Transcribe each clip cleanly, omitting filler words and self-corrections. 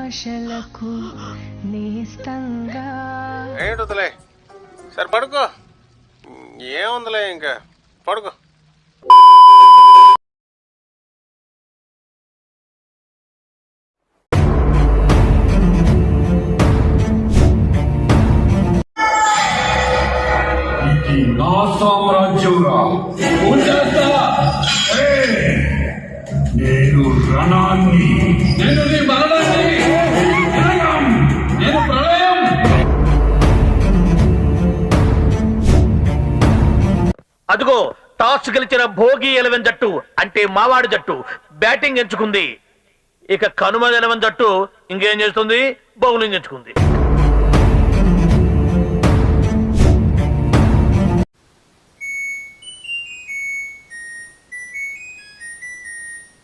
ఆశలకు నేస్తంగా. ఏంటలే సరే పడుకో, ఏముందిలే ఇంకా పడుకో. నా సామ్రాజ్యంరా, నేను రణాన్ని, నేను నీ మరణాన్ని, నేను ప్రళయం. అదిగో టాస్ గెలిచిన భోగి 11 జట్టు అంటే మావాడి జట్టు బ్యాటింగ్ ఎంచుకుంది. ఇక కనుమ 11 జట్టు ఇంకేం చేస్తుంది, బౌలింగ్ ఎంచుకుంది.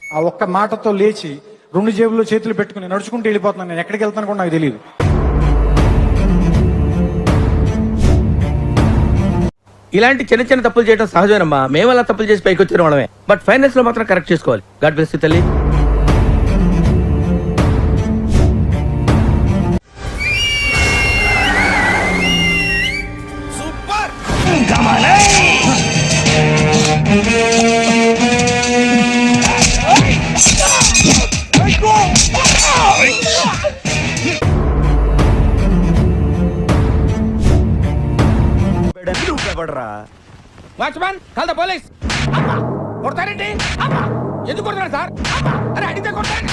ఆ ఒక్క మాటతో లేచి 2 జేబుల్లో చేతులు పెట్టుకుని నడుచుకుంటూ వెళ్ళిపోతున్నాను. నేను ఎక్కడికి వెళ్తాను కూడా నాకు తెలియదు. ఇలాంటి చిన్న చిన్న తప్పులు చేయడం సహజమేనమ్మా. మేము అలా తప్పులు చేసి పైకి వచ్చిన వాళ్ళమే. బట్ ఫైనల్స్ లో మాత్రం కరెక్ట్ చేసుకోవాలి. గాడ్ బ్లెస్ యు తల్లి. Watchman call the police. కొడతారేంటి? ఎందుకు కొడతారు సార్? అరే అడిగితే కొడతారు.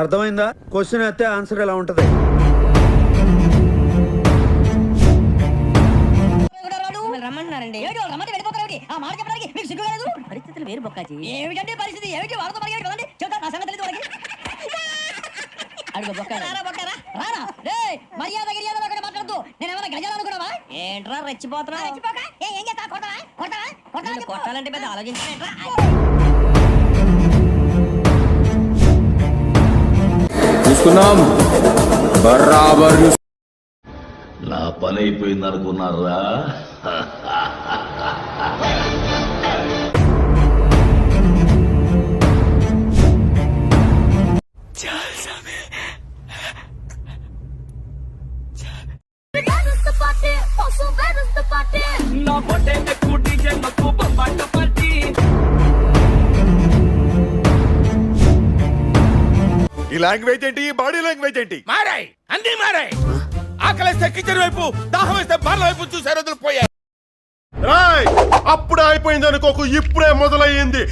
అర్థమైందా? క్వశ్చన్ అయితే ఆన్సర్ ఎలా ఉంటది? రమ్మంటున్నారండి. పరిస్థితులు వేరు బొక్కాజీ. ఏమిటంటే పరిస్థితి ఏమిటి? వాడతో పరిగెడు కదండి. చెప్తా నా సంగతి తెలియదు వాళ్ళకి. అడుగు బొక్కారా రారా. మర్యాద గిర్యాద మాట్లాడద్దు. నేను ఏమైనా గజాలు అనుకున్నావా? ఏంట్రా రెచ్చిపోతున్నా? ఏం చేస్తా? కొట్టాలంటే పెద్ద ఆలోచించా. చూసుకున్నాం బరాబర్. నా పని అయిపోయింది అనుకున్నారా? ఈ లాంగ్వేజ్ ఏంటి? బాడీ లాంగ్వేజ్ ఏంటి? మారాయి, అన్ని మారాయి. ఆకలిస్తే కిచెన్ వైపు, దాహం వేస్తే బార్ల వైపు చూసే రోజులు పోయాయి. అప్పుడే అయిపోయింది అనుకోకు, ఇప్పుడే మొదలయ్యింది.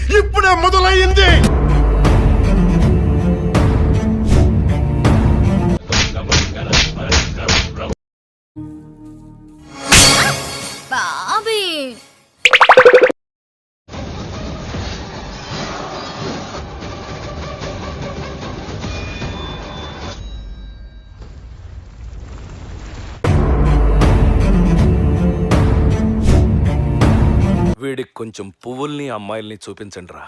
బాబీ వీడికి కొంచెం పువ్వుల్ని అమ్మాయిల్ని చూపించండి రా.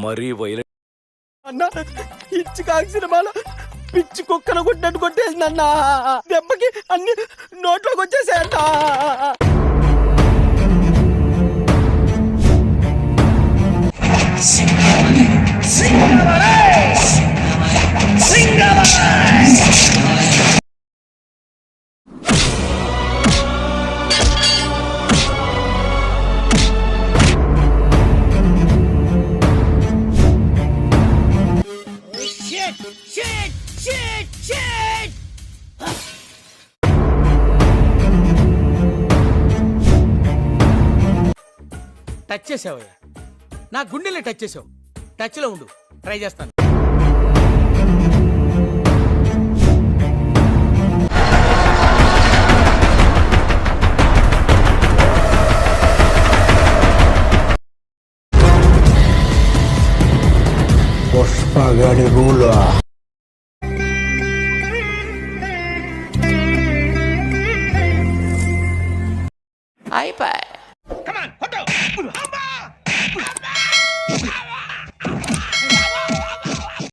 మరీ వైలెంట్. అన్నా ఇచ్చి కాకి సినిమాలో పిచ్చి కుక్కను కొట్టినట్టు కొట్టేసిందన్నా. దెబ్బకి అన్ని నోట్లోకి వచ్చేసాయంట. టచ్ చేసావయ్యా, నా గుండెల్ని టచ్ చేసావు. టచ్ లో ఉండు, ట్రై చేస్తాను. పుష్పగాడి రూల్ అయిపోయి.